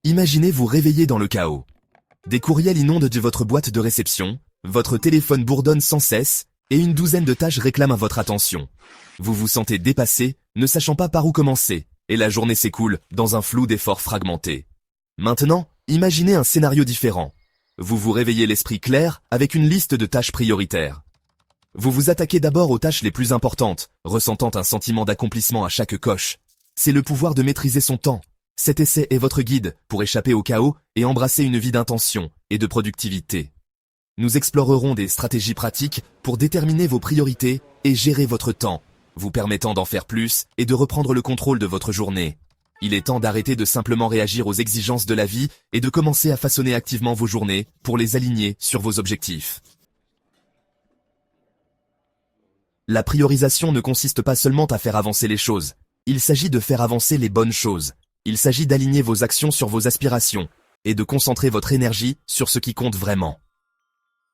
Imaginez vous réveiller dans le chaos. Des courriels inondent de votre boîte de réception, votre téléphone bourdonne sans cesse, et une douzaine de tâches réclament votre attention. Vous vous sentez dépassé, ne sachant pas par où commencer, et la journée s'écoule dans un flou d'efforts fragmentés. Maintenant, imaginez un scénario différent. Vous vous réveillez l'esprit clair avec une liste de tâches prioritaires. Vous vous attaquez d'abord aux tâches les plus importantes, ressentant un sentiment d'accomplissement à chaque coche. C'est le pouvoir de maîtriser son temps. Cet essai est votre guide pour échapper au chaos et embrasser une vie d'intention et de productivité. Nous explorerons des stratégies pratiques pour déterminer vos priorités et gérer votre temps, vous permettant d'en faire plus et de reprendre le contrôle de votre journée. Il est temps d'arrêter de simplement réagir aux exigences de la vie et de commencer à façonner activement vos journées pour les aligner sur vos objectifs. La priorisation ne consiste pas seulement à faire avancer les choses. Il s'agit de faire avancer les bonnes choses. Il s'agit d'aligner vos actions sur vos aspirations et de concentrer votre énergie sur ce qui compte vraiment.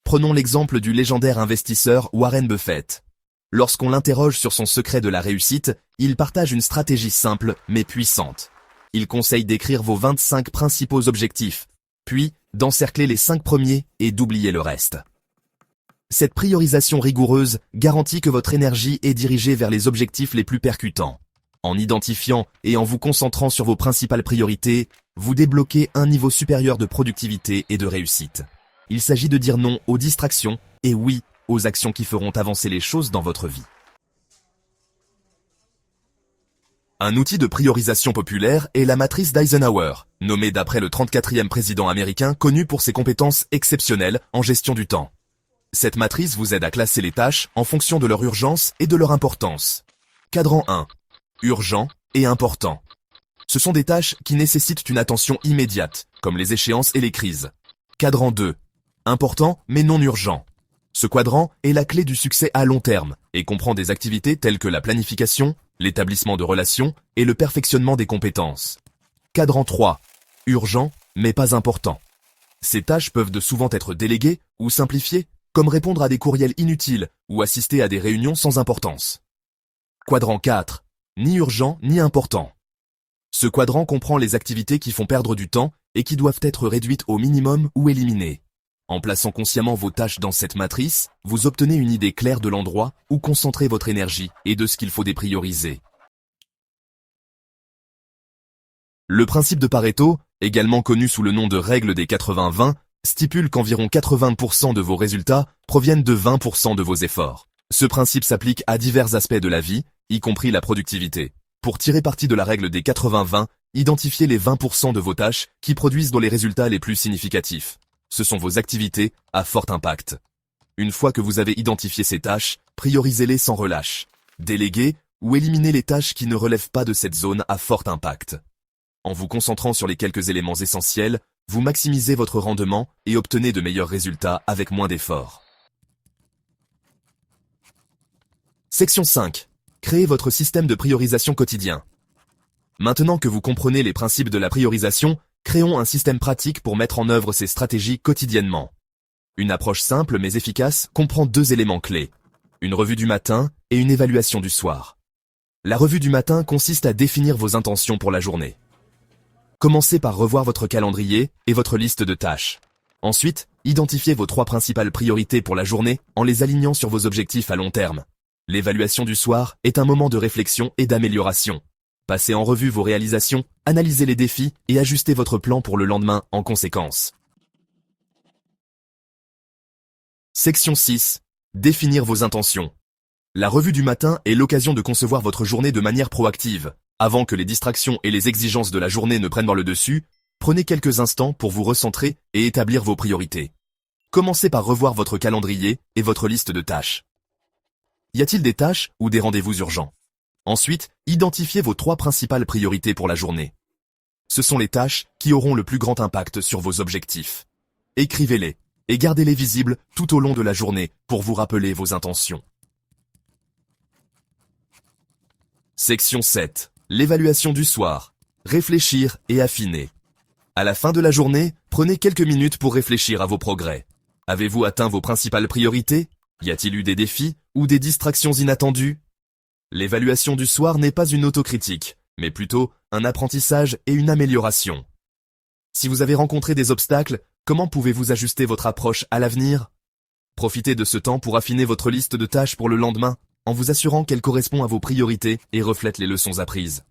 Prenons l'exemple du légendaire investisseur Warren Buffett. Lorsqu'on l'interroge sur son secret de la réussite, il partage une stratégie simple mais puissante. Il conseille d'écrire vos 25 principaux objectifs, puis d'encercler les 5 premiers et d'oublier le reste. Cette priorisation rigoureuse garantit que votre énergie est dirigée vers les objectifs les plus percutants. En identifiant et en vous concentrant sur vos principales priorités, vous débloquez un niveau supérieur de productivité et de réussite. Il s'agit de dire non aux distractions et oui aux actions qui feront avancer les choses dans votre vie. Un outil de priorisation populaire est la matrice d'Eisenhower, nommée d'après le 34e président américain connu pour ses compétences exceptionnelles en gestion du temps. Cette matrice vous aide à classer les tâches en fonction de leur urgence et de leur importance. Cadran 1. Urgent et important. Ce sont des tâches qui nécessitent une attention immédiate, comme les échéances et les crises. Cadran 2. Important mais non urgent. Ce quadrant est la clé du succès à long terme et comprend des activités telles que la planification, l'établissement de relations et le perfectionnement des compétences. Cadran 3. Urgent mais pas important. Ces tâches peuvent souvent être déléguées ou simplifiées, comme répondre à des courriels inutiles ou assister à des réunions sans importance. Quadrant 4. Ni urgent ni important. Ce quadrant comprend les activités qui font perdre du temps et qui doivent être réduites au minimum ou éliminées. En plaçant consciemment vos tâches dans cette matrice, vous obtenez une idée claire de l'endroit où concentrer votre énergie et de ce qu'il faut déprioriser. Le principe de Pareto, également connu sous le nom de règle des 80-20, stipule qu'environ 80% de vos résultats proviennent de 20% de vos efforts. Ce principe s'applique à divers aspects de la vie, y compris la productivité. Pour tirer parti de la règle des 80-20, identifiez les 20% de vos tâches qui produisent les résultats les plus significatifs. Ce sont vos activités à fort impact. Une fois que vous avez identifié ces tâches, priorisez-les sans relâche. Déléguez ou éliminez les tâches qui ne relèvent pas de cette zone à fort impact. En vous concentrant sur les quelques éléments essentiels, vous maximisez votre rendement et obtenez de meilleurs résultats avec moins d'efforts. Section 5. Créez votre système de priorisation quotidien. Maintenant que vous comprenez les principes de la priorisation, créons un système pratique pour mettre en œuvre ces stratégies quotidiennement. Une approche simple mais efficace comprend 2 éléments clés. Une revue du matin et une évaluation du soir. La revue du matin consiste à définir vos intentions pour la journée. Commencez par revoir votre calendrier et votre liste de tâches. Ensuite, identifiez vos 3 principales priorités pour la journée en les alignant sur vos objectifs à long terme. L'évaluation du soir est un moment de réflexion et d'amélioration. Passez en revue vos réalisations, analysez les défis et ajustez votre plan pour le lendemain en conséquence. Section 6. Définir vos intentions. La revue du matin est l'occasion de concevoir votre journée de manière proactive. Avant que les distractions et les exigences de la journée ne prennent le dessus, prenez quelques instants pour vous recentrer et établir vos priorités. Commencez par revoir votre calendrier et votre liste de tâches. Y a-t-il des tâches ou des rendez-vous urgents? Ensuite, identifiez vos 3 principales priorités pour la journée. Ce sont les tâches qui auront le plus grand impact sur vos objectifs. Écrivez-les et gardez-les visibles tout au long de la journée pour vous rappeler vos intentions. Section 7. L'évaluation du soir. Réfléchir et affiner. À la fin de la journée, prenez quelques minutes pour réfléchir à vos progrès. Avez-vous atteint vos principales priorités? Y a-t-il eu des défis ou des distractions inattendues? L'évaluation du soir n'est pas une autocritique, mais plutôt un apprentissage et une amélioration. Si vous avez rencontré des obstacles, comment pouvez-vous ajuster votre approche à l'avenir? Profitez de ce temps pour affiner votre liste de tâches pour le lendemain, en vous assurant qu'elle correspond à vos priorités et reflète les leçons apprises.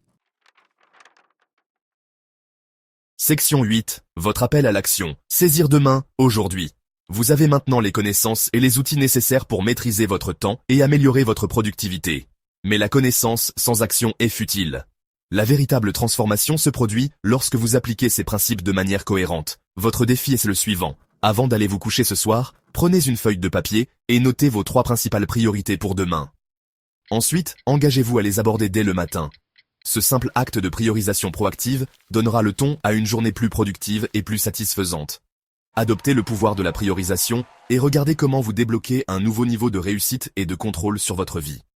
Section 8. Votre appel à l'action. Saisir demain, aujourd'hui. Vous avez maintenant les connaissances et les outils nécessaires pour maîtriser votre temps et améliorer votre productivité. Mais la connaissance sans action est futile. La véritable transformation se produit lorsque vous appliquez ces principes de manière cohérente. Votre défi est le suivant. Avant d'aller vous coucher ce soir, prenez une feuille de papier et notez vos 3 principales priorités pour demain. Ensuite, engagez-vous à les aborder dès le matin. Ce simple acte de priorisation proactive donnera le ton à une journée plus productive et plus satisfaisante. Adoptez le pouvoir de la priorisation et regardez comment vous débloquez un nouveau niveau de réussite et de contrôle sur votre vie.